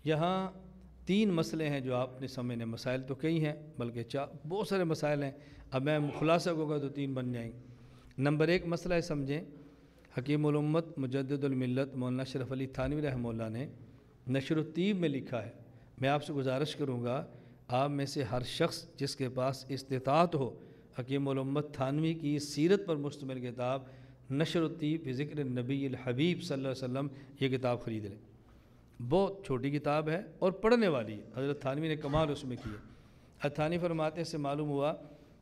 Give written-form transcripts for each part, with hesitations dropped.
یہاں 3 مسئلے ہیں جو آپ نے سمجھنے، مسائل تو کئی ہیں بلکہ بہت سارے مسائل ہیں، اب میں خلاصہ کو گا تو 3 بن جائیں گے۔ نمبر 1 مسئلہ ہے، سمجھیں، حکیم الامت مجدد الملت مولانا اشرف علی تھانوی رحمہ اللہ نے نشر الطیب میں لکھا ہے۔ میں آپ سے گزارش کروں گا، آپ میں سے ہر شخص جس کے پاس استطاعت ہو، حکیم الامت تھانوی کی سیرت پر مشتمل کتاب نشر الطیب بذکر النبی الحبیب صلی اللہ علیہ وسلم، یہ کتاب خرید لیں۔ بہت چھوٹی کتاب ہے اور پڑھنے والی ہے، حضرت تھانوی نے کمال اس میں کیا۔ حضرت تھانوی فرماتے سے معلوم ہوا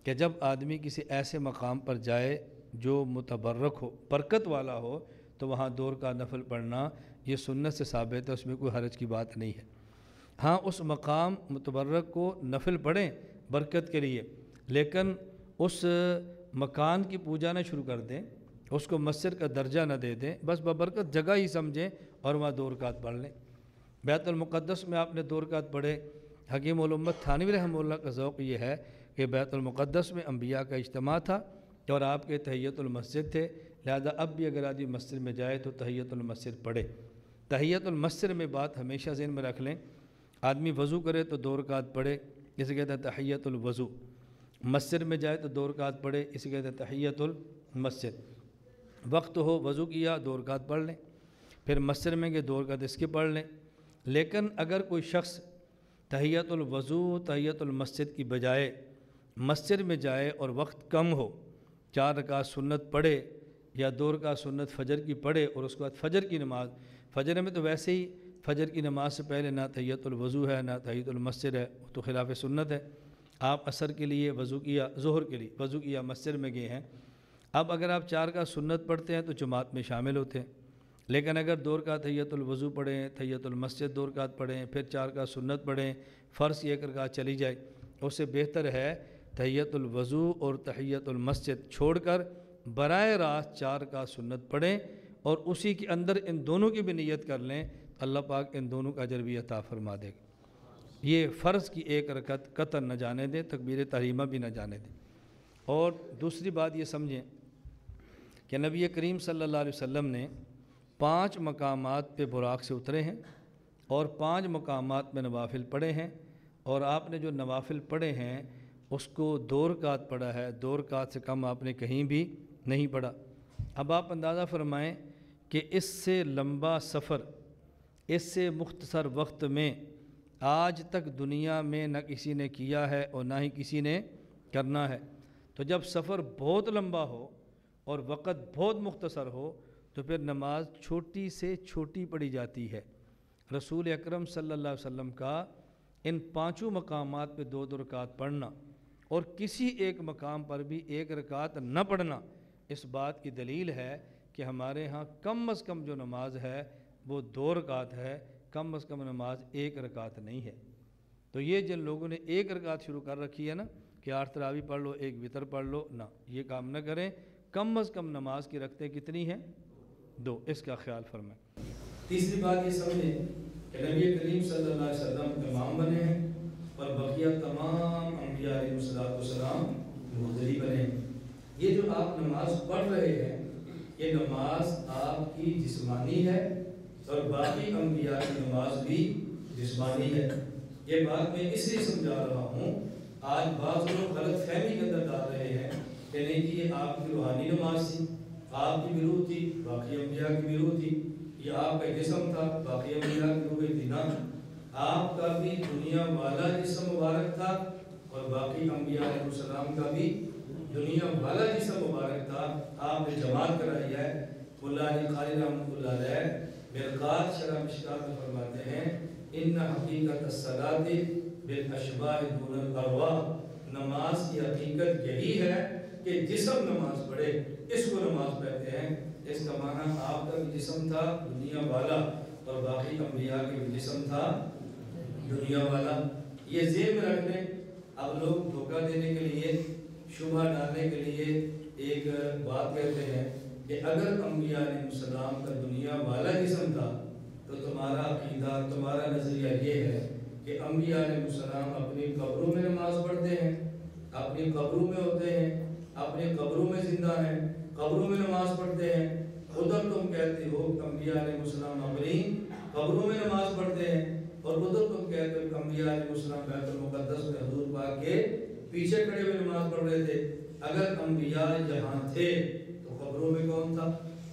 کہ جب آدمی کسی ایسے مقام پر جائے جو متبرک ہو، برکت والا ہو، تو وہاں 2 رکعت نفل پڑھنا یہ سنت سے ثابت ہے، اس میں کوئی حرج کی بات نہیں ہے۔ ہاں، اس مقام متبرک کو نفل پڑھیں برکت کے لیے، لیکن اس مکان کی پوجا نہ شروع کر دیں، اس کو مسجد کا درجہ نہ دے دیں، بس ببرکت جگہ ہی سمجھیں اور وہاں 2 رکعت پڑھ لیں۔ بیت المقدس میں آپ نے 2 رکعت پڑھے۔ حکیم الامت تھانوی رحمہ اللہ کا ذوق یہ ہے کہ بیت المقدس میں انبیاء کا اجتماع تھا اور آپ کے تحیۃ المسجد تھے، لہذا اب بھی اگر آدمی مسجد میں جائے تو تحیۃ المسجد پڑھے۔ تحیۃ المسجد میں بات ہمیشہ ذہن میں رکھ لیں، آدمی وضو کرے تو 2 رکعت پڑھے، اسے کہتے ہیں تحیۃ الوضو۔ مسجد میں جائے تو 2 رکعت پڑھے، اسے کہتے ہیں تحیۃ المسجد۔ وقت ہو، وضو کیا، 2 رکعت پڑھ لیں، پھر مسجد میں گئے 2 رکعت اس کے پڑھ لیں۔ لیکن اگر کوئی شخص تحیۃ الوضو تحیۃ المسجد کی بجائے مسجد میں جائے اور وقت کم ہو، 4 رکعت سنت پڑھے یا 2 رکعت سنت فجر کی پڑھے اور اس کے بعد فجر کی نماز، فجر میں تو ویسے ہی فجر کی نماز سے پہلے نہ تحیۃ الوضو ہے نہ تحیۃ المسجد ہے، وہ تو خلاف سنت ہے۔ آپ عصر کے لیے وضو کیا، ظہر کے لیے وضو کیا، مسجد میں گئے ہیں، اب اگر آپ 4 رکعت سنت پڑھتے ہیں تو جماعت میں شامل ہوتے ہیں، لیکن اگر 2 رکعت تحیۃ الوضو پڑھیں، تحیۃ المسجد 2 رکعت پڑھیں، پھر 4 رکعت سنت پڑھیں، فرض کی 1 رکعت چلی جائے، اس سے بہتر ہے تحیۃ الوضو اور تحیۃ المسجد چھوڑ کر براہ راست 4 رکعت سنت پڑھیں اور اسی کے اندر ان دونوں کی بھی نیت کر لیں، اللہ پاک ان دونوں کا اجر بھی عطا فرما دے گا۔ یہ فرض کی 1 رکعت قطع نہ جانے دیں، تکبیر تحریمہ بھی نہ جانے دیں۔ اور دوسری بات یہ سمجھیں کہ نبی کریم صلی اللہ علیہ وسلم نے 5 مقامات پہ براق سے اترے ہیں اور 5 مقامات میں نوافل پڑھے ہیں، اور آپ نے جو نوافل پڑھے ہیں اس کو 2 رکعت پڑھا ہے، 2 رکعت سے کم آپ نے کہیں بھی نہیں پڑھا۔ اب آپ اندازہ فرمائیں کہ اس سے لمبا سفر، اس سے مختصر وقت میں آج تک دنیا میں نہ کسی نے کیا ہے اور نہ ہی کسی نے کرنا ہے۔ تو جب سفر بہت لمبا ہو اور وقت بہت مختصر ہو تو پھر نماز چھوٹی سے چھوٹی پڑھی جاتی ہے۔ رسول اکرم صلی اللہ علیہ وسلم کا ان 5 مقامات پہ 2 رکعت پڑھنا اور کسی ایک مقام پر بھی 1 رکعت نہ پڑھنا، اس بات کی دلیل ہے کہ ہمارے ہاں کم از کم جو نماز ہے وہ 2 رکعت ہے، کم از کم نماز 1 رکعت نہیں ہے۔ تو یہ جن لوگوں نے 1 رکعت شروع کر رکھی ہے نا کہ 8 تراویح پڑھ لو، 1 وتر پڑھ لو، نہ، یہ کام نہ کریں۔ کم از کم نماز کی رکھتے کتنی ہیں؟ 2، اس کا خیال فرمائیں۔ تیسری بات یہ سمجھیں کہ نبی کریم صلی اللہ علیہ وسلم امام بنے ہیں اور بقیہ تمام انبیاء علیہ السلام مقتدی بنے ہیں۔ یہ جو آپ نماز پڑھ رہے ہیں یہ نماز آپ کی جسمانی ہے اور باقی انبیاء کی نماز بھی جسمانی ہے۔ یہ بات میں اس لیے سمجھا رہا ہوں، آج بعض لوگ غلط فہمی کے اندر ڈال رہے ہیں کہ نہیں جی یہ آپ کی روحانی نماز تھی، آپ کی بھی روح تھی، باقی انبیاء کی بھی روح تھی، یہ آپ کا جسم تھا، باقی انبیاء کی روح تھی۔ نہ، آپ کا بھی دنیا والا جسم مبارک تھا اور باقی انبیاء علیہ السلام کا بھی دنیا والا جسم مبارک تھا۔ آپ نے جماعت کرائی ہے۔ ملا علی قاری رحمۃ اللہ علیہ مرقات شرح مشکات میں فرماتے ہیں ان حقیقت الصلاۃ بالاشباح دون الارواح، نماز کی حقیقت یہی ہے کہ جسم نماز پڑھے، اس کو نماز کہتے ہیں۔ اس کا معنی آپ کا بھی جسم تھا دنیا والا اور باقی انبیاء کا بھی جسم تھا دنیا والا۔ یہ ذہن میں رکھ لیں۔ اب لوگ دھوکہ دینے کے لیے، شبہ ڈالنے کے لیے ایک بات کہتے ہیں کہ اگر انبیاء علیہ السلام کا دنیا والا جسم تھا تو تمہارا عقیدہ، تمہارا نظریہ یہ ہے کہ انبیاء علیہ السلام اپنی قبروں میں نماز پڑھتے ہیں، اپنی قبروں میں ہوتے ہیں، اپنی قبروں میں زندہ ہیں، قبروں میں نماز پڑھتے ہیں۔ ادھر تم کہتے ہو انبیاء علیہ السلام اپنی قبروں میں نماز پڑھتے ہیں، اور ادھر تم کہتے ہو کہ انبیاء علیہ السلام بیت المقدس میں حضور پاک کے پیچھے کھڑے ہوئے نماز پڑھ رہے تھے۔ اگر انبیاء یہاں تھے تو قبروں میں کون تھا؟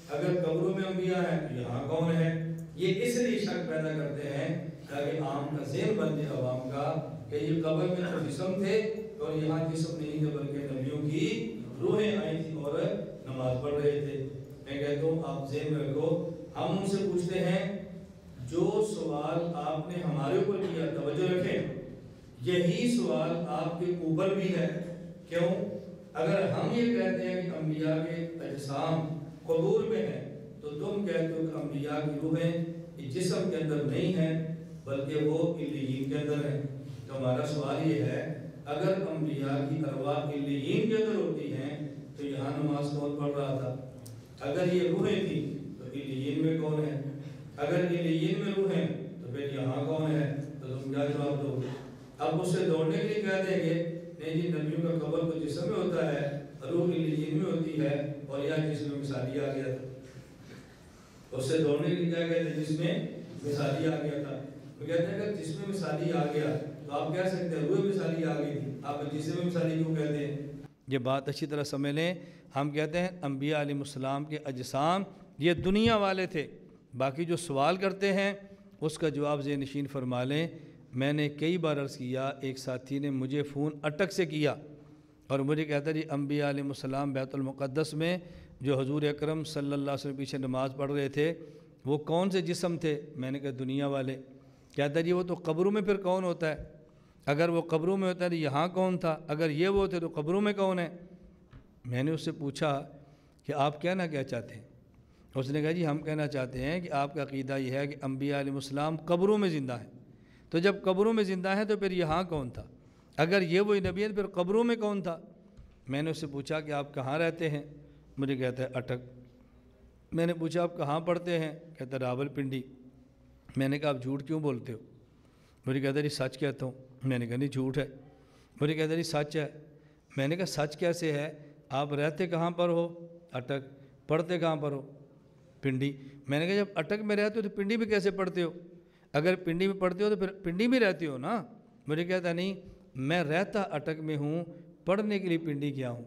اگر قبروں میں انبیاء ہیں تو یہاں کون ہے؟ یہ اس لیے شک پیدا کرتے ہیں تاکہ عام کا ذہن بن جائے عوام کا کہ یہ قبر میں تو جسم تھے اور یہاں جسم نہیں تھے بلکہ نبیوں کی روحیں آئی تھی اور نماز پڑھ رہے تھے۔ میں کہتا ہوں آپ ذہن میں رکھو، ہم ان سے پوچھتے ہیں جو سوال آپ نے ہمارے اوپر کیا، توجہ رکھیں، یہی سوال آپ کے اوپر بھی ہے۔ کیوں؟ اگر ہم یہ کہتے ہیں کہ انبیاء کے اجسام قبور میں ہیں تو تم کہتے ہو کہ انبیاء کی روحیں جسم کے اندر نہیں ہیں بلکہ وہ علیین کے اندر ہیں۔ تو ہمارا سوال یہ ہے اگر انبیاء کی ارواح علیین کے اندر ہوتی ہیں تو یہاں نماز کون پڑھ رہا تھا؟ اگر یہ روحیں تھیں تو علیین میں کون ہے؟ اگر علیین میں روحیں تو پھر یہاں کون ہے؟ تو تم کیا جواب دو گے؟ اب اس سے دوڑنے کے لیے کہہ دیں گے نہیں جی نبیوں کا قبر تو جسم میں ہوتا ہے، روح علیین میں ہوتی ہے اور یہاں جس میں مثالی آ گیا تھا۔ اس سے دوڑنے کے لیے کیا کہتے ہیں؟ جس میں مثالی آ گیا تھا۔ تو کہتے ہیں اگر جس میں مثالی آ گیا تو آپ کہہ سکتے ہیں روح مثالی آ گئی تھی، آپ جسم میں مثالی کیوں کہتے ہیں؟ یہ بات اچھی طرح سمجھ لیں، ہم کہتے ہیں انبیاء علیہ السلام کے اجسام یہ دنیا والے تھے، باقی جو سوال کرتے ہیں اس کا جواب ذہن نشین فرما لیں۔ میں نے کئی بار عرض کیا، ایک ساتھی نے مجھے فون اٹک سے کیا اور مجھے کہتا جی انبیاء علیہ السلام بیت المقدس میں جو حضور اکرم صلی اللہ علیہ وسلم پیچھے نماز پڑھ رہے تھے وہ کون سے جسم تھے؟ میں نے کہا دنیا والے۔ کہتا جی وہ تو قبروں میں پھر کون ہوتا ہے؟ اگر وہ قبروں میں ہوتا ہے تو یہاں کون تھا؟ اگر یہ وہ تھے تو قبروں میں کون ہے؟ میں نے اس سے پوچھا کہ آپ کہنا کیا چاہتے ہیں؟ اس نے کہا جی ہم کہنا چاہتے ہیں کہ آپ کا عقیدہ یہ ہے کہ انبیاء علیہ السلام قبروں میں زندہ ہیں، تو جب قبروں میں زندہ ہیں تو پھر یہاں کون تھا؟ اگر یہ وہی نبی ہے پھر قبروں میں کون تھا؟ میں نے اس سے پوچھا کہ آپ کہاں رہتے ہیں؟ مجھے کہتا ہے اٹک۔ میں نے پوچھا آپ کہاں پڑھتے ہیں؟ کہتا ہے راول پنڈی۔ میں نے کہا آپ جھوٹ کیوں بولتے ہو؟ مجھے کہتا ہے جی سچ کہتا ہوں۔ میں نے کہا نہیں جھوٹ ہے۔ مجھے کہتا ہے جی سچ ہے۔ میں نے کہا سچ کیسے ہے؟ آپ رہتے کہاں پر ہو؟ اٹک۔ پڑھتے کہاں پر ہو؟ پنڈی۔ میں نے کہا جب اٹک میں رہتے ہو تو پنڈی میں کیسے پڑھتے ہو؟ اگر پنڈی میں پڑھتے ہو تو پھر پنڈی میں رہتے ہو نا۔ مجھے کہتا نہیں میں رہتا اٹک میں ہوں، پڑھنے کے لیے پنڈی کیا ہوں۔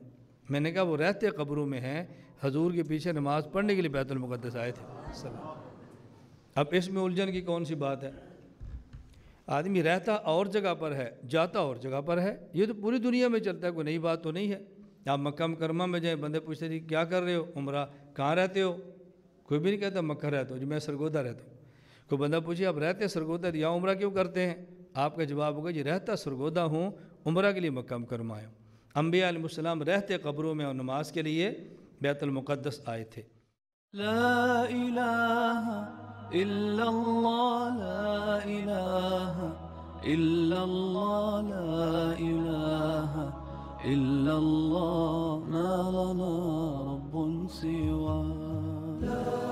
میں نے کہا وہ رہتے قبروں میں ہیں، حضور کے پیچھے نماز پڑھنے کے لیے بیت المقدس آئے تھے۔ اب اس میں الجھن کی کون سی بات ہے؟ آدمی رہتا اور جگہ پر ہے، جاتا اور جگہ پر ہے، یہ تو پوری دنیا میں چلتا ہے، کوئی نئی بات تو نہیں ہے۔ آپ مکہ مکرمہ میں جائیں، بندے پوچھتے جی کیا کر رہے ہو؟ عمرہ۔ کہاں رہتے ہو؟ کوئی بھی نہیں کہتا مکہ رہتا ہوں جی، میں سرگودا رہتا ہوں۔ کوئی بندہ پوچھے آپ رہتے سرگودا یا عمرہ کیوں کرتے ہیں؟ آپ کا جواب ہوگا جی رہتا سرگودا ہوں، عمرہ کے لیے مکہ مکرمہ آیا ہوں۔ انبیاء علیہ السلام رہتے قبروں میں اور نماز کے لیے بیت المقدس آئے تھے۔ لا الہ الا اللہ، لا الہ الا اللہ، لا الہ الا اللہ، ما لنا رب سوا۔